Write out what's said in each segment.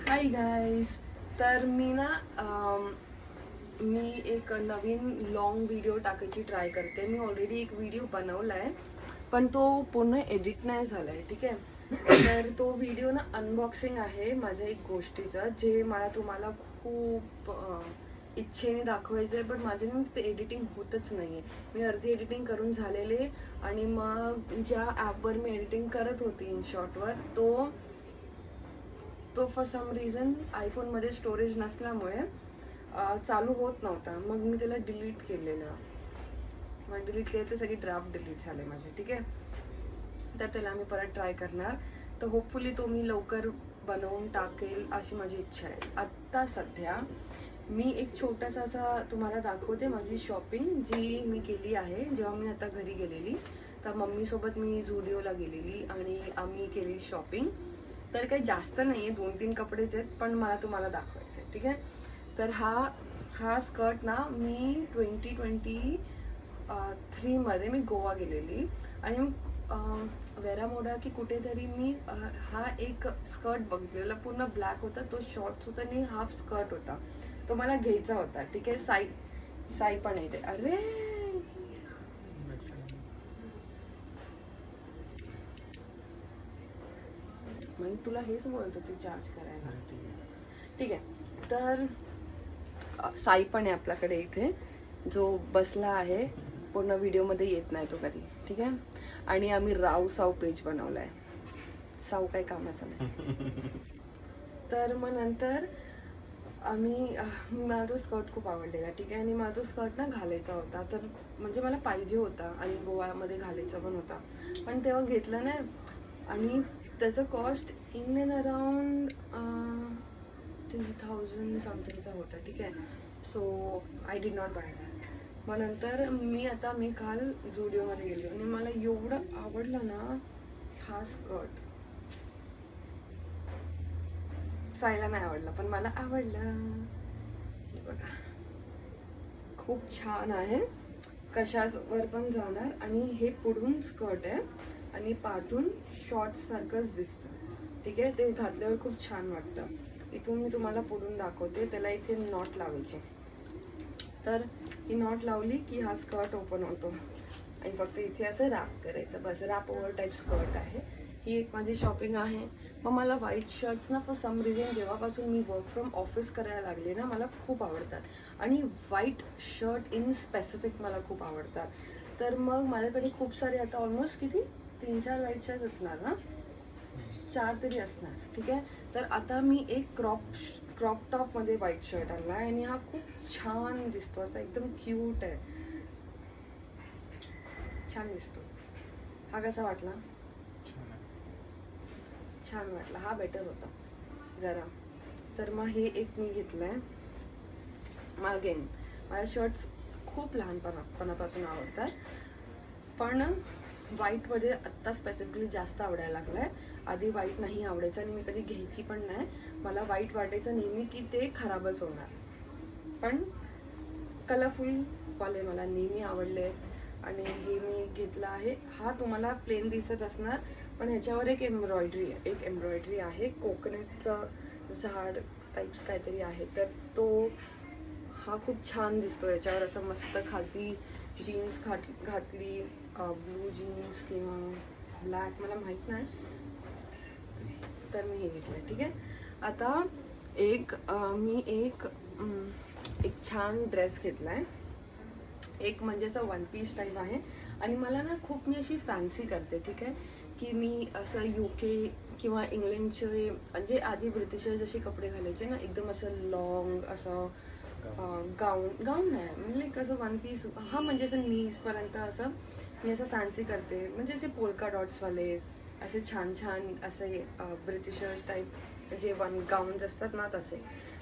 Hi guys. तर मी एक नवीन long video टाकायची ट्राय करते. मी ऑलरेडी एक व्हिडिओ बनवला आहे, पण तो पूर्ण एडिट नाही झाला आहे. ठीक आहे. तर तो व्हिडिओ ना अनबॉक्सिंग आहे माझ्या एक गोष्टीचं, जे मला तुम्हाला खूप इच्छेने दाखवायचं आहे, पण माझ्याने ते एडिटिंग होतच नाही आहे. मी अर्धी एडिटिंग करून झालेले आणि मग ज्या ॲपवर मी एडिटिंग करत होती इनशॉटवर, तो फॉर सम रिझन आयफोनमध्ये स्टोरेज नसल्यामुळे चालू होत नव्हता. मग मी त्याला डिलीट केलेलं. मग डिलीट केलं तर सगळी ड्राफ्ट डिलीट झाले माझे. ठीक आहे. तर त्याला मी परत ट्राय करणार. तर होपफुली तो मी लवकर बनवून टाकेल अशी माझी इच्छा आहे. आत्ता सध्या मी एक छोटासा असा तुम्हाला दाखवते माझी शॉपिंग जी मी केली आहे. जेव्हा मी आता घरी गेलेली तर मम्मीसोबत मी झुडिओला गेलेली आणि आम्ही केली शॉपिंग. तर काही जास्त नाही आहे, 2-3 कपडेच आहेत, पण मला तुम्हाला दाखवायचं आहे. ठीक आहे. तर हा स्कर्ट ना मी 2023 मी गोवा गेलेली आणि वेरामोडा की कुठेतरी मी हा एक स्कर्ट बघितलेला. पूर्ण ब्लॅक होता, तो शॉर्ट्स होता आणि हाफ स्कर्ट होता. तो मला घ्यायचा होता. ठीक आहे. साई पण येते. अरे म्हणजे तुला हेच बोलत होती चार्ज करायला. ठीक आहे. तर साई पण आहे आपल्याकडे इथे, जो बसला आहे. पूर्ण व्हिडिओमध्ये येत नाही तो कधी. ठीक आहे. आणि आम्ही साऊ पेज बनवलाय. साऊ काही कामाचा नाही. तर मग नंतर मला तो स्कर्ट खूप आवडलेला. ठीक आहे. आणि मला तो स्कर्ट ना घालायचा होता, तर म्हणजे मला पाहिजे होता आणि गोव्यामध्ये घालायचा पण होता, पण तेव्हा घेतला नाही. आणि त्याचं कॉस्ट इन अँड अराउंड 3000 समथिंगचा होता. ठीक आहे. So I did not buy that. मग नंतर मी काल झुडिओमध्ये गेले आणि मला एवढं आवडलं ना हा स्कर्ट. सायला नाही आवडला, पण मला आवडला. हे बघा, खूप छान आहे. कशावर पण जाणार. आणि हे पुढून स्कर्ट आहे आणि पाठून शॉर्ट सारखंच दिसतं. ठीक आहे. ते घातल्यावर खूप छान वाटतं. इथून मी तुम्हाला पुढून दाखवते. त्याला इथे नॉट लावायचे. तर ही नॉट लावली की हा स्कर्ट ओपन होतो आणि फक्त इथे असं रॅप करायचं. बस, रॅप ओव्हर टाईप स्कर्ट आहे. ही एक माझी शॉपिंग आहे. मग मला व्हाईट शर्ट्स ना फॉर सम रिझन जेव्हापासून मी वर्क फ्रॉम ऑफिस करायला लागले ना, मला खूप आवडतात. आणि व्हाईट शर्ट इन स्पेसिफिक मला खूप आवडतात. तर मग माझ्याकडे खूप सारे आता ऑलमोस्ट किती 3-4 व्हाईट शर्ट्स असणार ना, 4 तरी असणार. ठीक आहे. तर आता मी एक क्रॉप टॉप मध्ये व्हाईट शर्ट आणला आणि हा खूप छान दिसतो. असा एकदम क्यूट आहे. छान दिसतो. हा कसा वाटला? छान वाटला. हा बेटर होता जरा. तर मग हे एक मी घेतलंय. अगेन मला शर्ट्स खूप लहानपणापासून आवडतात, पण व्हाईटमध्ये आत्ता स्पेसिफिकली जास्त आवडायला लागलाय. आधी व्हाईट नाही आवडायचं आणि मी कधी घ्यायची पण नाही. मला व्हाईट वाटायचं नेहमी की ते खराबच होणार, पण कलरफुल वाले मला नेहमी आवडले. आणि हे मी घेतला आहे. हा तुम्हाला प्लेन दिसत असणार, पण ह्याच्यावर एक एम्ब्रॉयडरी आहे. कोकोनटचं झाड टाईप्स काहीतरी आहे. तर हा खूप छान दिसतो याच्यावर. असं मस्त खालती जीन्स घातली, ब्लू जीन्स किंवा ब्लॅक, मला माहीत नाही. तर मी हे घेतलंय. ठीक आहे. आता मी एक छान ड्रेस घेतलाय. एक म्हणजे असं वन पीस टाईप आहे. आणि मला ना खूप मी अशी फॅन्सी करते. ठीक आहे. की मी असं UK किंवा इंग्लंडचे, म्हणजे आधी ब्रिटिशर जसे कपडे घालायचे ना, एकदम असं लॉंग असं गाऊन नाही, म्हणजे कसं वन पीस. हा म्हणजे असं नीजपर्यंत असं मी असं फॅन्सी करते. म्हणजे असे पोल्का डॉट्सवाले असे छान छान असे ब्रिटिशर्स टाईप जे गाऊन्स असतात ना तसे.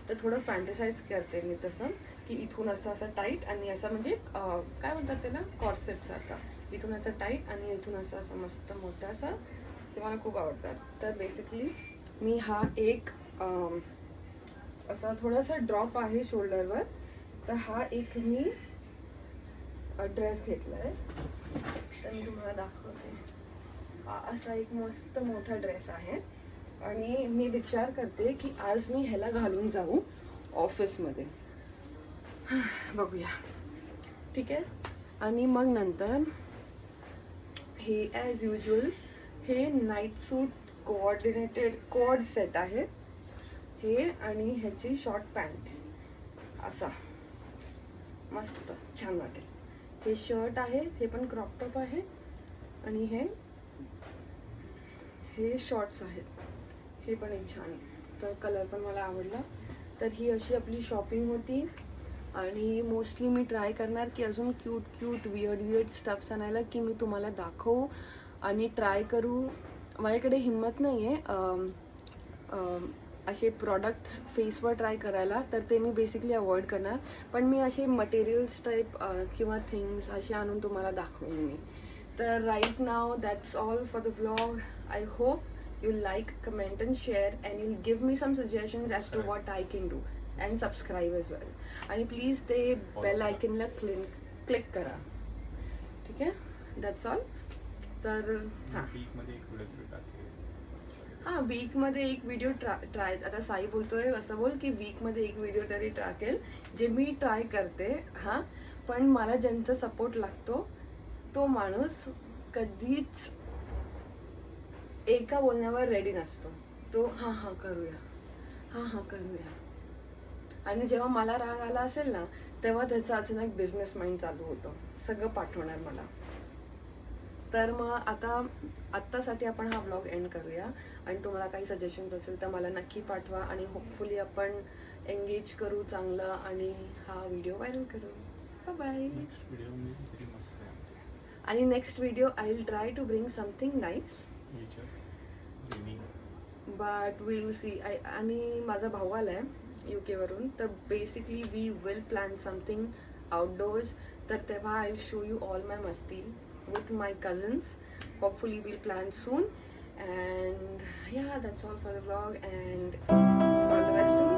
तर थोडं फॅन्टसाइज करते मी तसं, की इथून असं टाईट आणि असं म्हणजे काय म्हणतात त्याला, कॉर्सेट सारखा. इथून असं टाईट आणि इथून असं मस्त मोठं असं. ते मला खूप आवडतात. तर बेसिकली मी हा एक असा थोडासा ड्रॉप आहे शोल्डरवर. तर हा एक मी ड्रेस घेतलाय. तर मी तुम्हाला दाखवते. हा असा एक मस्त मोठा ड्रेस आहे. आणि मी विचार करते की आज मी ह्याला घालून जाऊ ऑफिसमध्ये. बघूया. ठीक आहे. आणि मग नंतर हे ॲज युजल हे नाईट सूट कोऑर्डिनेटेड कोड सेट आहे हे, आणि ह्याची शॉर्ट पॅन्ट असा मस्त छान वाटेल. हे शर्ट आहे, हे पण क्रॉप टॉप आहे, आणि हे शॉर्ट्स आहेत, हे पण एक छान आहे. तर कलर पण मला आवडला. तर ही अशी आपली शॉपिंग होती. आणि मोस्टली मी ट्राय करणार की अजून क्यूट वियर्ड स्टफ्स आणायला, की मी तुम्हाला दाखवू आणि ट्राय करू. माझ्याकडे हिंमत नाही आहे असे प्रोडक्ट्स फेसवर ट्राय करायला, तर ते मी बेसिकली अवॉइड करणार. पण मी असे मटेरियल्स टाईप किंवा थिंग्स असे आणून तुम्हाला दाखवेन मी. तर right now that's all for the vlog. I hope you like, comment and share and you'll give me some suggestions as to what I can do and subscribe as well. आणि please ते bell आयकनला click करा. ठीक आहे. That's all. तर हां वीकमध्ये एक video try आता साई बोलतोय असं बोल की वीकमध्ये एक व्हिडिओ तरी टाकेल जे मी ट्राय करते. हां, पण मला ज्यांचा सपोर्ट लागतो तो माणूस कधीच एका बोलण्यावर रेडी नसतो. तो हां करूया. आणि जेव्हा मला राग आला असेल ना, तेव्हा त्याचा अचानक बिझनेस माइंड चालू होतो, सगळं पाठवणार मला. तर मग आत्तासाठी आपण हा ब्लॉग एंड करूया. आणि तुम्हाला काही सजेशन्स असेल तर मला नक्की पाठवा, आणि होपफुली आपण एंगेज करू चांगलं आणि हा व्हिडिओ व्हायरल करू. बाय. आणि next video I will try to bring something nice, but will see. आणि माझा भाऊ आलाय UK वरून, तर basically we will plan something outdoors. तर तेव्हा I will show you all my मस्ती with my cousins. Hopefully we'll plan soon. And yeah, that's all for the vlog, and all the best to you.